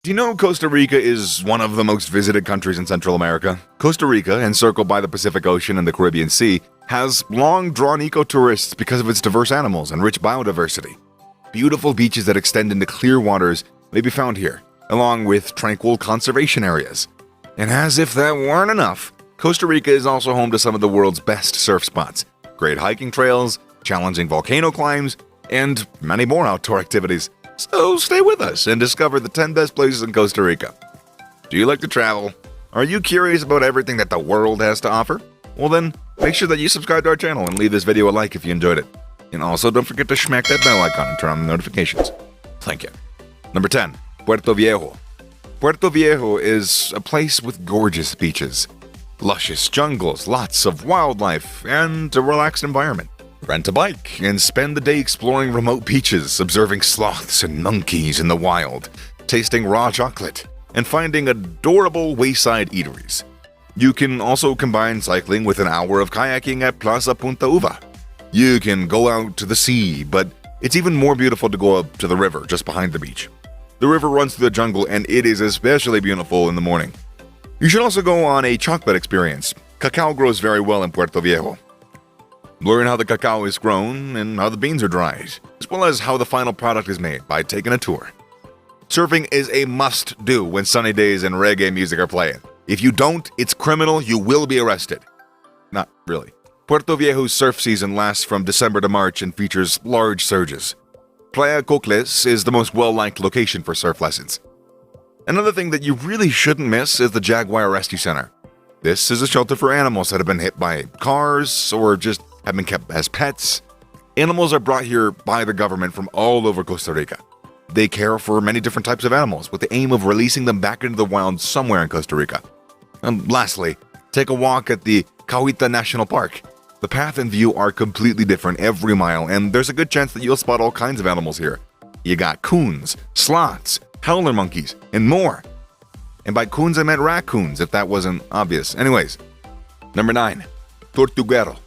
Do you know Costa Rica is one of the most visited countries in Central America? Costa Rica, encircled by the Pacific Ocean and the Caribbean Sea, has long-drawn ecotourists because of its diverse animals and rich biodiversity. Beautiful beaches that extend into clear waters may be found here, along with tranquil conservation areas. And as if that weren't enough, Costa Rica is also home to some of the world's best surf spots, great hiking trails, challenging volcano climbs, and many more outdoor activities. So stay with us and discover the 10 best places in Costa Rica. Do you like to travel? Are you curious about everything that the world has to offer? Well then, make sure that you subscribe to our channel and leave this video a like if you enjoyed it. And also don't forget to smack that bell icon and turn on the notifications. Thank you. Number 10. Puerto Viejo. Puerto Viejo is a place with gorgeous beaches, luscious jungles, lots of wildlife, and a relaxed environment. Rent a bike and spend the day exploring remote beaches, observing sloths and monkeys in the wild, tasting raw chocolate, and finding adorable wayside eateries. You can also combine cycling with an hour of kayaking at Plaza Punta Uva. You can go out to the sea, but it's even more beautiful to go up to the river just behind the beach. The river runs through the jungle and it is especially beautiful in the morning. You should also go on a chocolate experience. Cacao grows very well in Puerto Viejo. Learn how the cacao is grown and how the beans are dried, as well as how the final product is made by taking a tour. Surfing is a must-do when sunny days and reggae music are playing. If you don't, it's criminal, you will be arrested. Not really. Puerto Viejo's surf season lasts from December to March and features large surges. Playa Cocles is the most well-liked location for surf lessons. Another thing that you really shouldn't miss is the Jaguar Rescue Center. This is a shelter for animals that have been hit by cars or just have been kept as pets. Animals are brought here by the government from all over Costa Rica. They care for many different types of animals with the aim of releasing them back into the wild somewhere in Costa Rica. And lastly, take a walk at the Cahuita National Park. The path and view are completely different every mile, and there's a good chance that you'll spot all kinds of animals here. You got coons, sloths, howler monkeys, and more. And by coons I meant raccoons, if that wasn't obvious. Anyways, number 9, Tortuguero.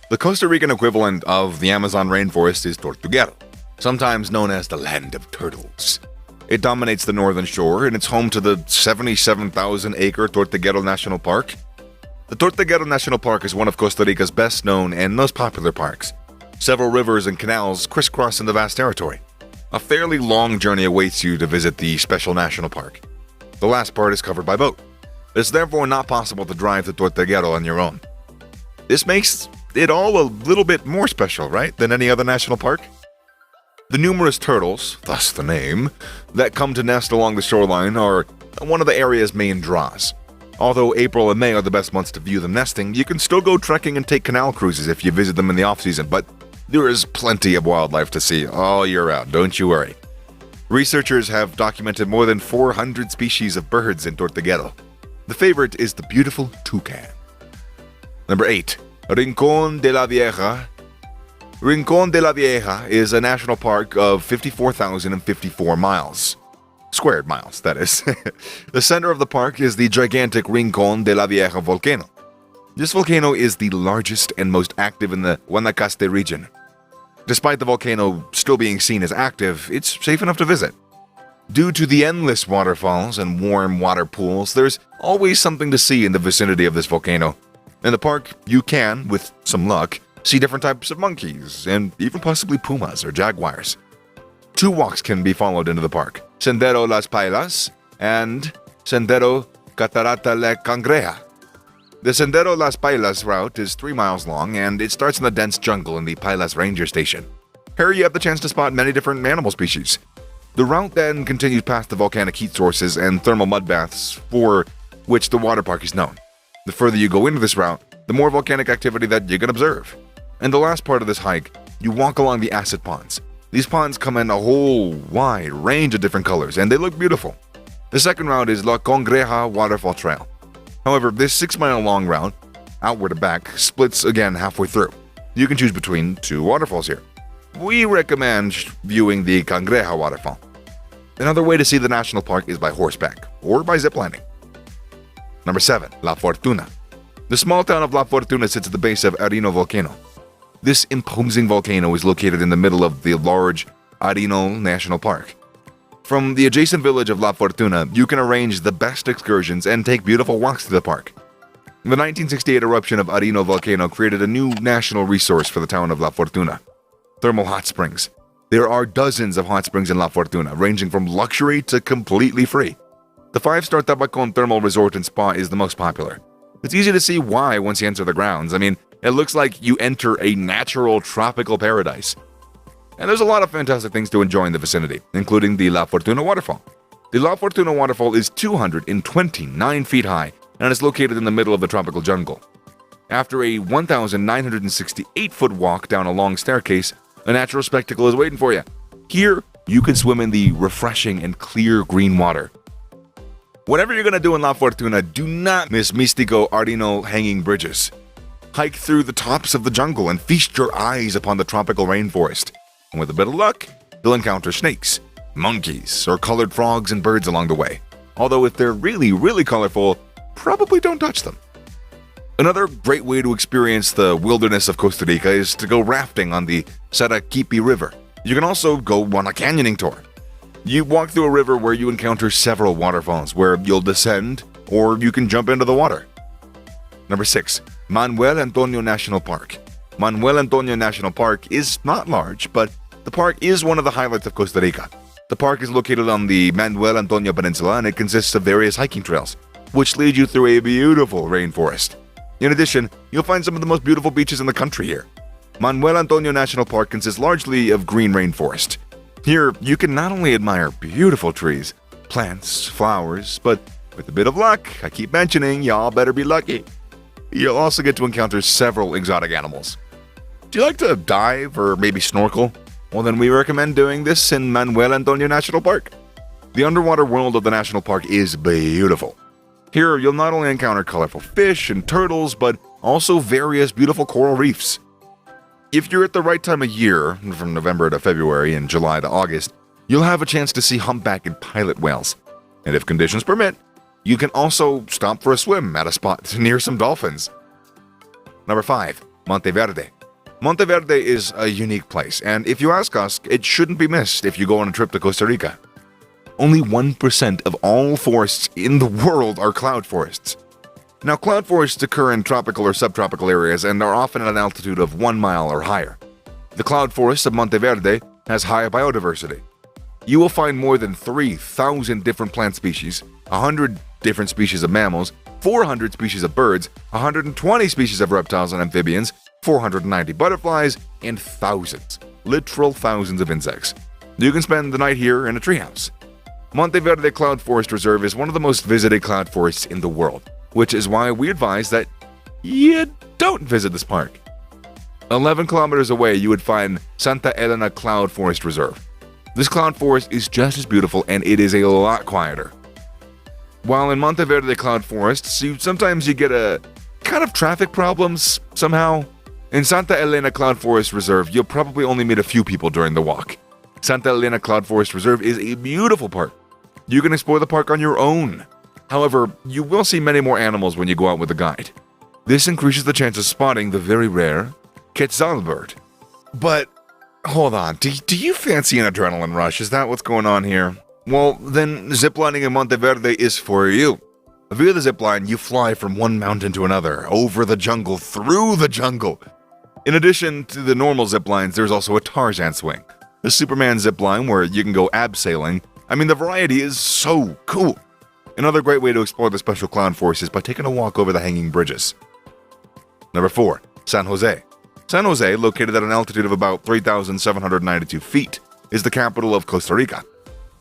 The Costa Rican equivalent of the Amazon rainforest is Tortuguero, sometimes known as the land of turtles. It dominates the northern shore and it's home to the 77,000-acre Tortuguero National Park. The Tortuguero National Park is one of Costa Rica's best known and most popular parks. Several rivers and canals crisscross in the vast territory. A fairly long journey awaits you to visit the special national park. The last part is covered by boat. It's therefore not possible to drive to Tortuguero on your own. This makes it all a little bit more special, right, than any other national park? The numerous turtles, thus the name, that come to nest along the shoreline are one of the area's main draws. Although April and May are the best months to view them nesting, you can still go trekking and take canal cruises if you visit them in the off-season, but there is plenty of wildlife to see all year round, don't you worry. Researchers have documented more than 400 species of birds in Tortuguero. The favorite is the beautiful toucan. Number 8. Rincón de la Vieja. Rincón de la Vieja is a national park of 54,054 miles. Squared miles, that is. The center of the park is the gigantic Rincón de la Vieja volcano. This volcano is the largest and most active in the Guanacaste region. Despite the volcano still being seen as active, it's safe enough to visit. Due to the endless waterfalls and warm water pools, there's always something to see in the vicinity of this volcano. In the park, you can, with some luck, see different types of monkeys, and even possibly pumas or jaguars. 2 walks can be followed into the park, Sendero Las Pailas and Sendero Catarata La Cangreja. The Sendero Las Pailas route is 3 miles long, and it starts in the dense jungle in the Pailas Ranger Station. Here you have the chance to spot many different animal species. The route then continues past the volcanic heat sources and thermal mud baths for which the water park is known. The further you go into this route, the more volcanic activity that you can observe. In the last part of this hike, you walk along the acid ponds. These ponds come in a whole wide range of different colors, and they look beautiful. The second route is La Cangreja Waterfall Trail. However, this 6-mile-long route, outward and back, splits again halfway through. You can choose between 2 waterfalls here. We recommend viewing the Cangreja waterfall. Another way to see the national park is by horseback, or by ziplining. Number 7. La Fortuna. The small town of La Fortuna sits at the base of Arino Volcano. This imposing volcano is located in the middle of the large Arino National Park. From the adjacent village of La Fortuna, you can arrange the best excursions and take beautiful walks to the park. The 1968 eruption of Arino volcano created a new national resource for the town of La Fortuna: thermal hot springs. There are dozens of hot springs in La Fortuna, ranging from luxury to completely free. The 5-star Tabacon Thermal Resort and Spa is the most popular. It's easy to see why once you enter the grounds. I mean, it looks like you enter a natural tropical paradise. And there's a lot of fantastic things to enjoy in the vicinity, including the La Fortuna waterfall. The La Fortuna waterfall is 229 feet high and is located in the middle of the tropical jungle. After a 1,968-foot walk down a long staircase, a natural spectacle is waiting for you. Here, you can swim in the refreshing and clear green water. Whatever you're going to do in La Fortuna, do not miss Místico Ardino hanging bridges. Hike through the tops of the jungle and feast your eyes upon the tropical rainforest. And with a bit of luck, you'll encounter snakes, monkeys, or colored frogs and birds along the way. Although if they're really, really colorful, probably don't touch them. Another great way to experience the wilderness of Costa Rica is to go rafting on the Saraquipi River. You can also go on a canyoning tour. You walk through a river where you encounter several waterfalls where you'll descend or you can jump into the water. Number 6. Manuel Antonio National Park. Manuel Antonio National Park is not large, but the park is one of the highlights of Costa Rica. The park is located on the Manuel Antonio Peninsula and it consists of various hiking trails, which lead you through a beautiful rainforest. In addition, you'll find some of the most beautiful beaches in the country here. Manuel Antonio National Park consists largely of green rainforest. Here, you can not only admire beautiful trees, plants, flowers, but with a bit of luck, I keep mentioning, y'all better be lucky, you'll also get to encounter several exotic animals. Do you like to dive or maybe snorkel? Well, then we recommend doing this in Manuel Antonio National Park. The underwater world of the national park is beautiful. Here, you'll not only encounter colorful fish and turtles, but also various beautiful coral reefs. If you're at the right time of year, from November to February and July to August, you'll have a chance to see humpback and pilot whales. And if conditions permit, you can also stop for a swim at a spot near some dolphins. Number 5. Monteverde. Monteverde is a unique place, and if you ask us, it shouldn't be missed if you go on a trip to Costa Rica. Only 1% of all forests in the world are cloud forests. Now, cloud forests occur in tropical or subtropical areas and are often at an altitude of 1 mile or higher. The cloud forest of Monteverde has high biodiversity. You will find more than 3,000 different plant species, 100 different species of mammals, 400 species of birds, 120 species of reptiles and amphibians, 490 butterflies, and thousands, literal thousands of insects. You can spend the night here in a treehouse. Monteverde Cloud Forest Reserve is one of the most visited cloud forests in the world, which is why we advise that you don't visit this park. 11 kilometers away, you would find Santa Elena Cloud Forest Reserve. This cloud forest is just as beautiful and it is a lot quieter. While in Monteverde Cloud Forests, sometimes you get a kind of traffic problems somehow. In Santa Elena Cloud Forest Reserve, you'll probably only meet a few people during the walk. Santa Elena Cloud Forest Reserve is a beautiful park. You can explore the park on your own. However, you will see many more animals when you go out with a guide. This increases the chance of spotting the very rare quetzal bird. But, hold on, do you fancy an adrenaline rush? Is that what's going on here? Well, then ziplining in Monteverde is for you. Via the zipline, you fly from one mountain to another, over the jungle, through the jungle. In addition to the normal ziplines, there's also a Tarzan swing, the Superman zipline where you can go abseiling. I mean, the variety is so cool. Another great way to explore the special cloud forest is by taking a walk over the hanging bridges. Number 4. San Jose. San Jose, located at an altitude of about 3,792 feet, is the capital of Costa Rica.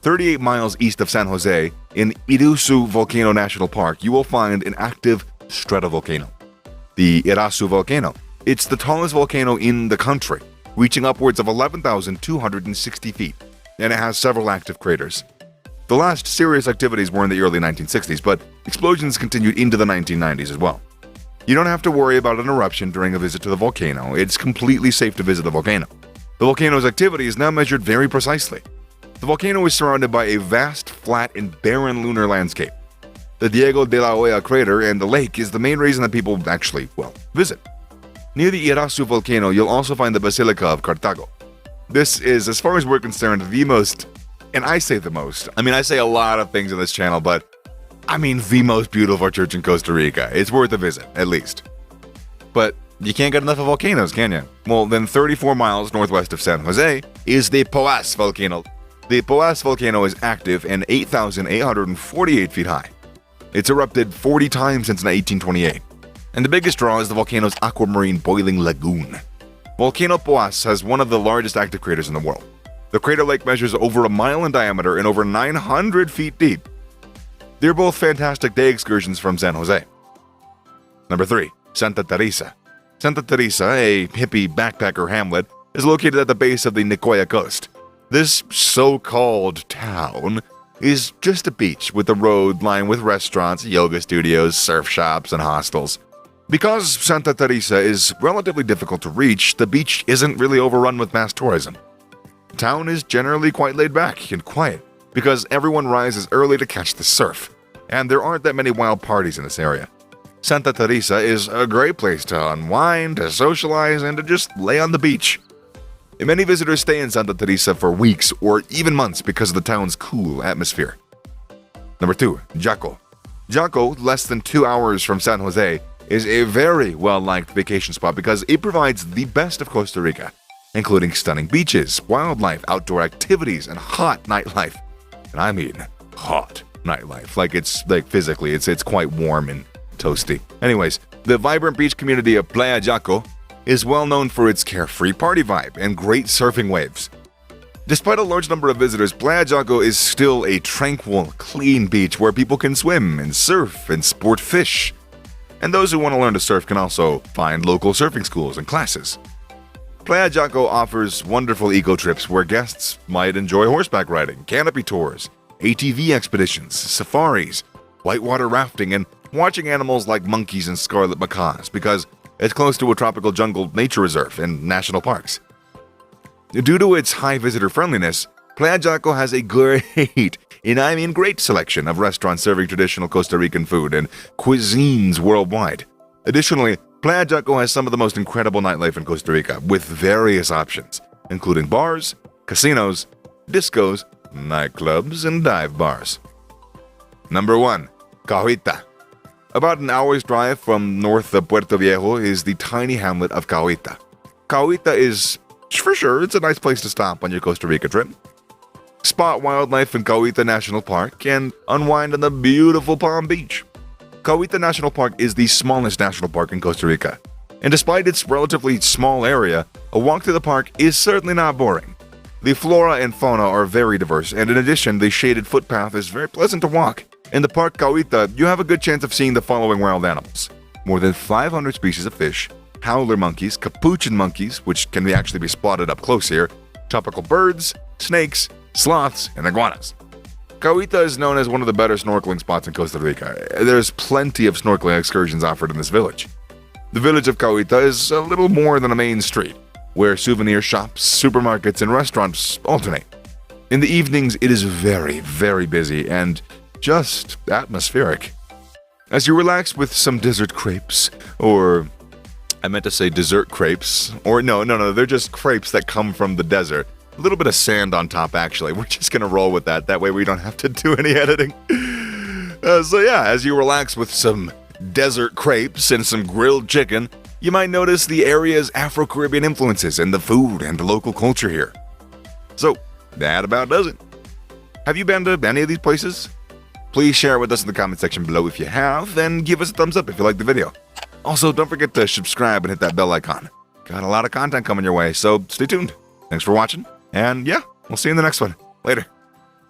38 miles east of San Jose, in Irasu Volcano National Park, you will find an active stratovolcano. The Irasu volcano. It's the tallest volcano in the country, reaching upwards of 11,260 feet, and it has several active craters. The last serious activities were in the early 1960s, but explosions continued into the 1990s as well. You don't have to worry about an eruption during a visit to the volcano. It's completely safe to visit the volcano. The volcano's activity is now measured very precisely. The volcano is surrounded by a vast, flat, and barren lunar landscape. The Diego de la Hoya crater and the lake is the main reason that people actually, visit. Near the Irasu volcano, you'll also find the Basilica of Cartago. This is, as far as we're concerned, the most And I say the most. I mean, I say a lot of things on this channel, but I mean the most beautiful church in Costa Rica. It's worth a visit, at least. But you can't get enough of volcanoes, can you? Well, then 34 miles northwest of San Jose is the Poás volcano. The Poás volcano is active and 8,848 feet high. It's erupted 40 times since 1828. And the biggest draw is the volcano's aquamarine boiling lagoon. Volcano Poás has one of the largest active craters in the world. The crater lake measures over a mile in diameter and over 900 feet deep. They're both fantastic day excursions from San Jose. Number 3. Santa Teresa. Santa Teresa, a hippie backpacker hamlet, is located at the base of the Nicoya coast. This so-called town is just a beach with a road lined with restaurants, yoga studios, surf shops, and hostels. Because Santa Teresa is relatively difficult to reach, the beach isn't really overrun with mass tourism. The town is generally quite laid back and quiet because everyone rises early to catch the surf, and there aren't that many wild parties in this area. Santa Teresa is a great place to unwind, to socialize, and to just lay on the beach. Many visitors stay in Santa Teresa for weeks or even months because of the town's cool atmosphere. Number 2. Jaco. Jaco, less than 2 hours from San Jose, is a very well-liked vacation spot because it provides the best of Costa Rica, including stunning beaches, wildlife, outdoor activities, and hot nightlife. And I mean hot nightlife. Physically, it's quite warm and toasty. Anyways, the vibrant beach community of Playa Jaco is well known for its carefree party vibe and great surfing waves. Despite a large number of visitors, Playa Jaco is still a tranquil, clean beach where people can swim and surf and sport fish. And those who want to learn to surf can also find local surfing schools and classes. Playa Jaco offers wonderful eco trips where guests might enjoy horseback riding, canopy tours, ATV expeditions, safaris, whitewater rafting, and watching animals like monkeys and scarlet macaws because it's close to a tropical jungle nature reserve and national parks. Due to its high visitor friendliness, Playa Jaco has a great selection of restaurants serving traditional Costa Rican food and cuisines worldwide. Additionally, Playa Jaco has some of the most incredible nightlife in Costa Rica, with various options, including bars, casinos, discos, nightclubs, and dive bars. Number 1. Cahuita. About an hour's drive from north of Puerto Viejo is the tiny hamlet of Cahuita. Cahuita is, for sure, it's a nice place to stop on your Costa Rica trip. Spot wildlife in Cahuita National Park and unwind on the beautiful Palm Beach. Cahuita National Park is the smallest national park in Costa Rica, and despite its relatively small area, a walk through the park is certainly not boring. The flora and fauna are very diverse, and in addition, the shaded footpath is very pleasant to walk. In the Park Cahuita, you have a good chance of seeing the following wild animals: more than 500 species of fish, howler monkeys, capuchin monkeys, which can actually be spotted up close here, tropical birds, snakes, sloths, and iguanas. Cahuita is known as one of the better snorkeling spots in Costa Rica. There's plenty of snorkeling excursions offered in this village. The village of Cahuita is a little more than a main street, where souvenir shops, supermarkets, and restaurants alternate. In the evenings, it is very, very busy and just atmospheric. As you relax with some dessert crepes, or I meant to say dessert crepes, or no, they're just crepes that come from the desert. A little bit of sand on top, actually. We're just gonna roll with that. That way we don't have to do any editing. As you relax with some desert crepes and some grilled chicken, you might notice the area's Afro-Caribbean influences in the food and the local culture here. So, that about does it. Have you been to any of these places? Please share it with us in the comment section below if you have, and give us a thumbs up if you like the video. Also, don't forget to subscribe and hit that bell icon. Got a lot of content coming your way, so stay tuned. Thanks for watching. And yeah, we'll see you in the next one. Later.